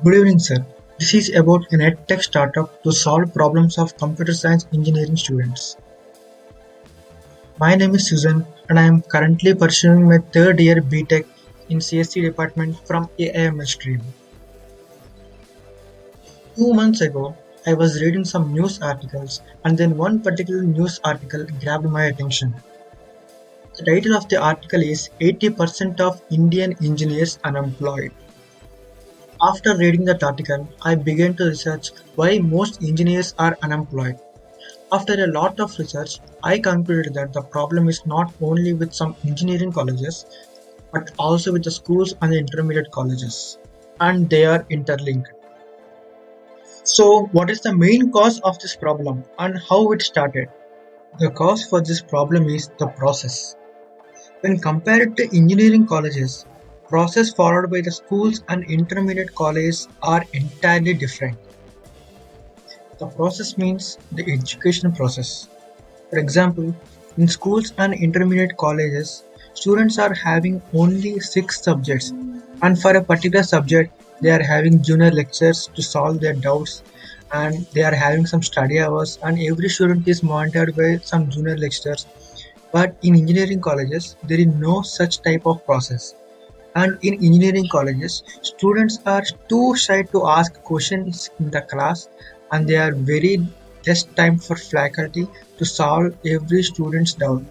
Good evening, sir. This is about an EdTech startup to solve problems of computer science engineering students. My name is Susan, and I am currently pursuing my third year BTech in CSC department from AIML stream. 2 months ago, I was reading some news articles, and then one particular news article grabbed my attention. The title of the article is 80% of Indian engineers unemployed. After reading that article, I began to research why most engineers are unemployed. After a lot of research, I concluded that the problem is not only with some engineering colleges, but also with the schools and the intermediate colleges, and they are interlinked. So, what is the main cause of this problem and how it started? The cause for this problem is the process. When compared to engineering colleges, process followed by the schools and intermediate colleges are entirely different. The process means the education process. For example, in schools and intermediate colleges, students are having only 6 subjects, and for a particular subject, they are having junior lectures to solve their doubts, and they are having some study hours, and every student is monitored by some junior lecturers. But in engineering colleges, there is no such type of process. And in engineering colleges, students are too shy to ask questions in the class, and they are very less time for faculty to solve every student's doubt.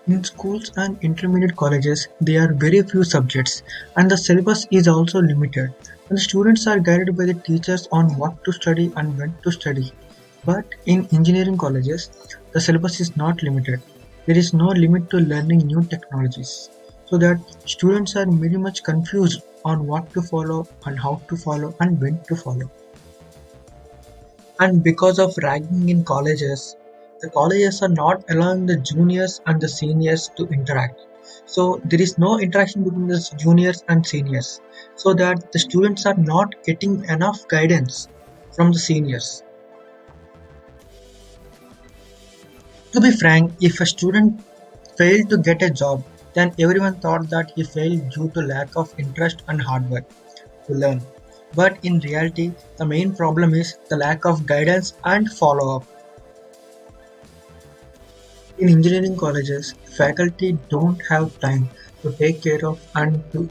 In schools and intermediate colleges, there are very few subjects, and the syllabus is also limited. And the students are guided by the teachers on what to study and when to study. But in engineering colleges, the syllabus is not limited. There is no limit to learning new technologies, so that students are very much confused on what to follow and how to follow and when to follow. And because of ragging in colleges, the colleges are not allowing the juniors and the seniors to interact. So there is no interaction between the juniors and seniors, so that the students are not getting enough guidance from the seniors. To be frank, if a student failed to get a job, then everyone thought that he failed due to lack of interest and hard work to learn. But in reality, the main problem is the lack of guidance and follow up. In engineering colleges, faculty don't have time to take care of and to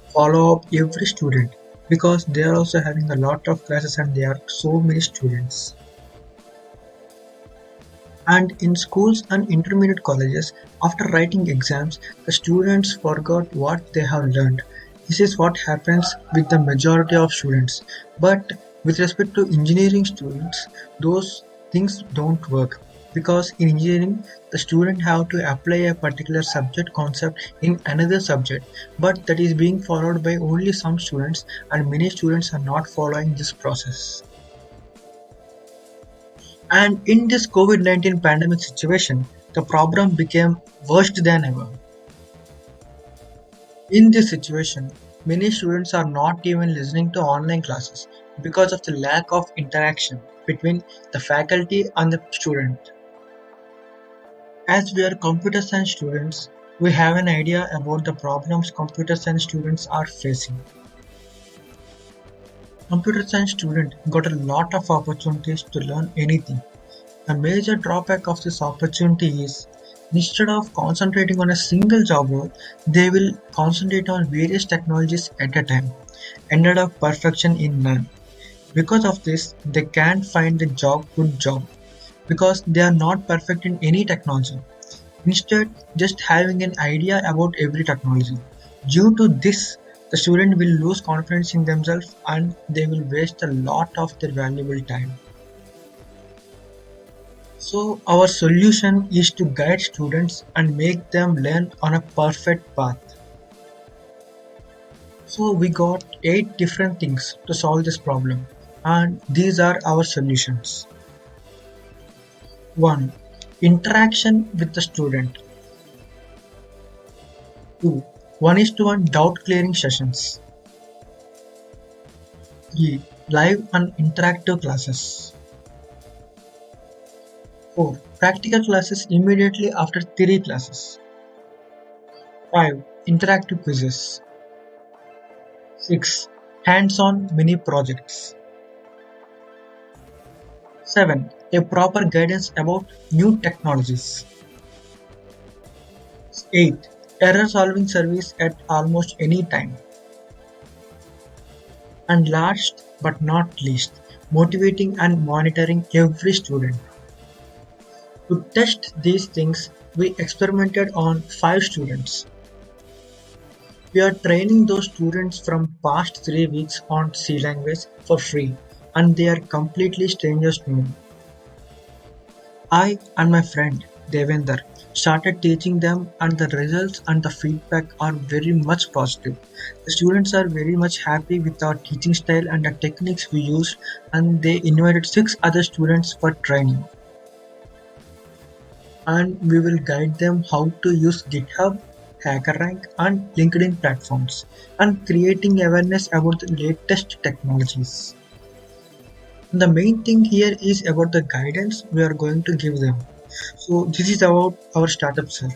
follow up every student because they are also having a lot of classes and there are so many students. And in schools and intermediate colleges, after writing exams, the students forgot what they have learned. This is what happens with the majority of students. But with respect to engineering students, those things don't work. Because in engineering, the student have to apply a particular subject concept in another subject, but that is being followed by only some students, and many students are not following this process. And in this COVID-19 pandemic situation, the problem became worse than ever. In this situation, many students are not even listening to online classes because of the lack of interaction between the faculty and the student. As we are computer science students, we have an idea about the problems computer science students are facing. Computer science student got a lot of opportunities to learn anything. The major drawback of this opportunity is instead of concentrating on a single job role, they will concentrate on various technologies at a time, ended up perfection in none. Because of this, they can't find a good job because they are not perfect in any technology. Instead, just having an idea about every technology. Due to this, the student will lose confidence in themselves and they will waste a lot of their valuable time. So our solution is to guide students and make them learn on a perfect path. So we got 8 different things to solve this problem, and these are our solutions. 1. Interaction with the student. 2. One-to-one doubt clearing sessions. 3. Live and interactive classes. 4. Practical classes immediately after theory classes. 5. Interactive quizzes. 6. Hands-on mini projects. 7. A proper guidance about new technologies. 8. Error solving service at almost any time. And last but not least, motivating and monitoring every student. To test these things, we experimented on 5 students. We are training those students from past 3 weeks on C language for free, and they are completely strangers to me. I and my friend Devender started teaching them, and the results and the feedback are very much positive. The students are very much happy with our teaching style and the techniques we used, and they invited 6 other students for training. And we will guide them how to use GitHub, HackerRank, and LinkedIn platforms, and creating awareness about the latest technologies. The main thing here is about the guidance we are going to give them. So this is about our startup, sir.